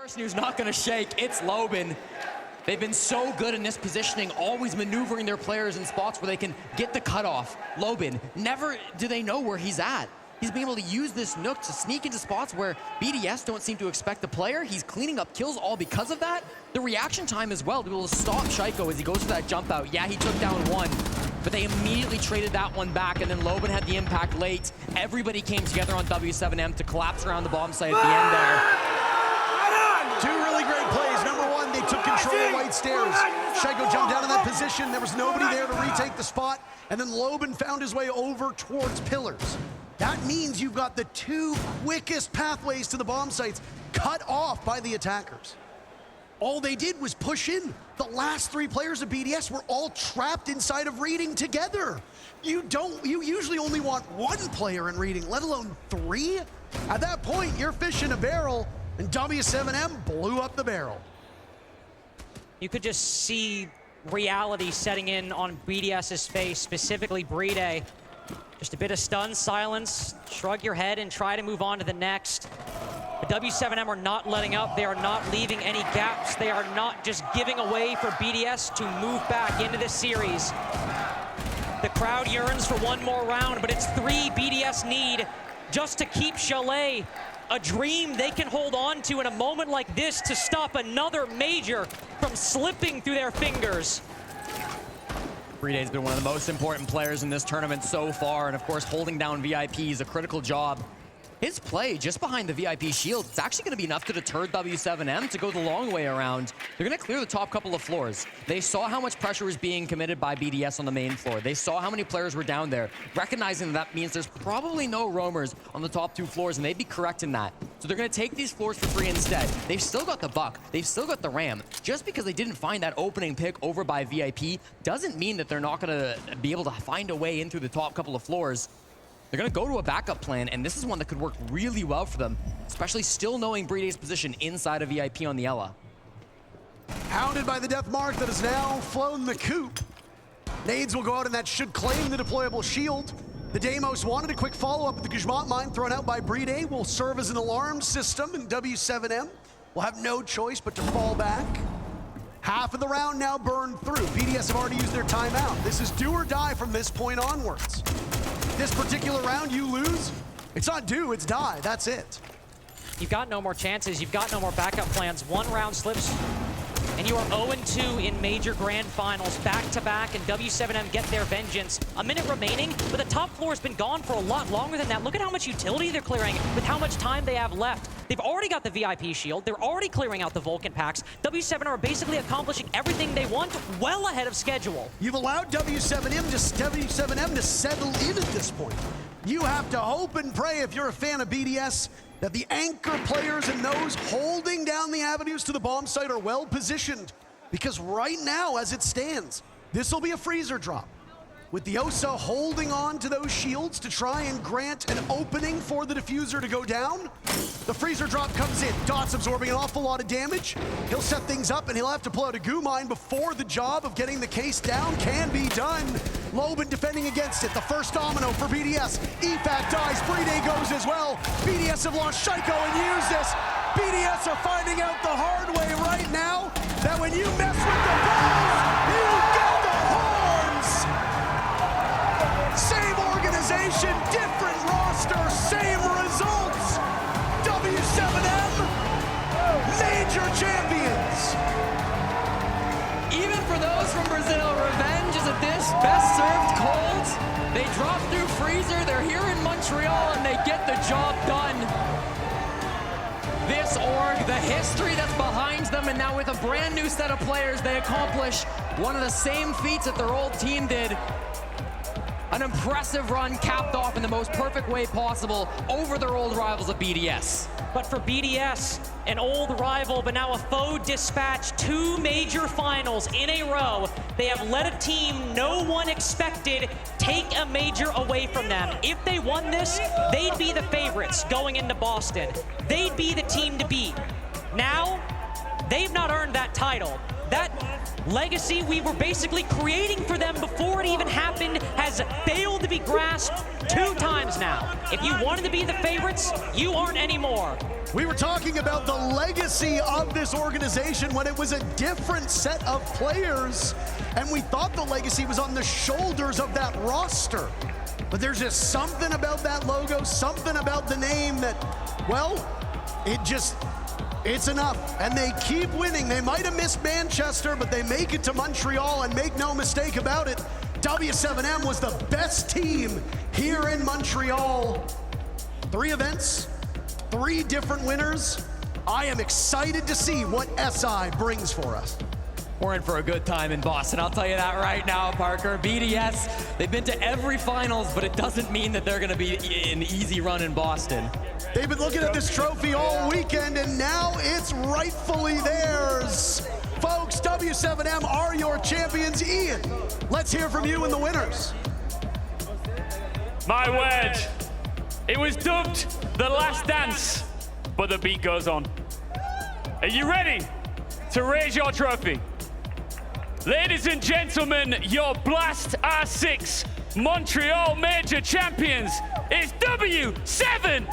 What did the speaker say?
person who's not going to shake, it's Lobin. They've been so good in this positioning, always maneuvering their players in spots where they can get the cutoff. Lobin, never do they know where he's at. He's being able to use this nook to sneak into spots where BDS don't seem to expect the player. He's cleaning up kills all because of that. The reaction time as well to be able to stop Shaiko as he goes for that jump out. Yeah, he took down one, but they immediately traded that one back, and then Lobin had the impact late. Everybody came together on W7M to collapse around the bomb site at the end there. Two really great plays. Number one, they took control of White Stairs. Shaiko jumped down in that position. There was nobody there to retake the spot, and then Lobin found his way over towards pillars. That means you've got the two quickest pathways to the bomb sites cut off by the attackers. All they did was push in. The last three players of BDS were all trapped inside of reading together. You usually only want one player in reading, let alone three. At that point, you're fishing a barrel, and W7M blew up the barrel. You could just see reality setting in on BDS's face, specifically Brede. Just a bit of stunned silence, shrug your head and try to move on to the next. But W7M are not letting up. They are not leaving any gaps. They are not just giving away for BDS to move back into this series. The crowd yearns for one more round, but it's 3 BDS need just to keep Chalet, a dream they can hold on to in a moment like this to stop another major from slipping through their fingers. Brede's been one of the most important players in this tournament so far, and of course holding down VIP is a critical job. His play just behind the VIP shield, it's actually going to be enough to deter W7M to go the long way around. They're going to clear the top couple of floors. They saw how much pressure was being committed by BDS on the main floor. They saw how many players were down there, recognizing that means there's probably no roamers on the top 2 floors, and they'd be correct in that. So they're going to take these floors for free instead. They've still got the Buck. They've still got the Ram. Just because they didn't find that opening pick over by VIP doesn't mean that they're not going to be able to find a way in through the top couple of floors. They're going to go to a backup plan, and this is one that could work really well for them, especially still knowing Brede's position inside of VIP on the Ela. Hounded by the death mark that has now flown the coop. Nades will go out, and that should claim the deployable shield. The Deimos wanted a quick follow-up with the Guzman mine thrown out by Brede will serve as an alarm system, and W7M will have no choice but to fall back. Half of the round now burned through. BDS have already used their timeout. This is do or die from this point onwards. This particular round, you lose, it's not do, it's die. That's it. You've got no more chances. You've got no more backup plans. One round slips, and you are 0-2 in major grand finals, back-to-back, and W7M get their vengeance. A minute remaining, but the top floor has been gone for a lot longer than that. Look at how much utility they're clearing with how much time they have left. They've already got the VIP shield. They're already clearing out the Vulcan packs. W7 are basically accomplishing everything they want well ahead of schedule. You've allowed W7M to settle in at this point. You have to hope and pray, if you're a fan of BDS, that the anchor players and those holding down the avenues to the bomb site are well positioned. Because right now, as it stands, this will be a freezer drop. With the Osa holding on to those shields to try and grant an opening for the diffuser to go down. The freezer drop comes in. Dot's absorbing an awful lot of damage. He'll set things up, and he'll have to pull out a goo mine before the job of getting the case down can be done. Lobin defending against it. The first domino for BDS. EFAT dies. Brede goes as well. BDS have lost Shaiko and use this. BDS are finding out the hard way right now that when you mess with the balls, you get the horns. Same organization, different roster, same results. W7M, major champions. Even for those from Brazil, revenge is a dish best served cold. They drop through freezer, they're here in Montreal, and they get the job done. This org, the history that's behind them, and now with a brand new set of players, they accomplish one of the same feats that their old team did. An impressive run capped off in the most perfect way possible over their old rivals at BDS. But for BDS, an old rival, but now a foe dispatch, 2 major finals in a row. They have let a team no one expected take a major away from them. If they won this, they'd be the favorites going into Boston. They'd be the team to beat. Now, they've not earned that title. that legacy we were basically creating for them before it even happened has failed to be grasped 2 times now. If you wanted to be the favorites, you aren't anymore. We were talking about the legacy of this organization when it was a different set of players, and we thought the legacy was on the shoulders of that roster. But there's just something about that logo, something about the name that, well, it's enough. And they keep winning. They might have missed Manchester, but they make it to Montreal, and make no mistake about it, W7M was the best team here in Montreal. 3 events, 3 different winners. I am excited to see what SI brings for us. We're in for a good time in Boston, I'll tell you that right now, Parker. BDS, they've been to every finals, but it doesn't mean that they're gonna be an easy run in Boston. They've been looking at this trophy all weekend, and now it's rightfully theirs. Folks, W7M are your champions. Ian, let's hear from you and the winners. My word, it was dubbed The Last Dance, but the beat goes on. Are you ready to raise your trophy? Ladies and gentlemen, your Blast R6 Montreal Major Champions is W7M!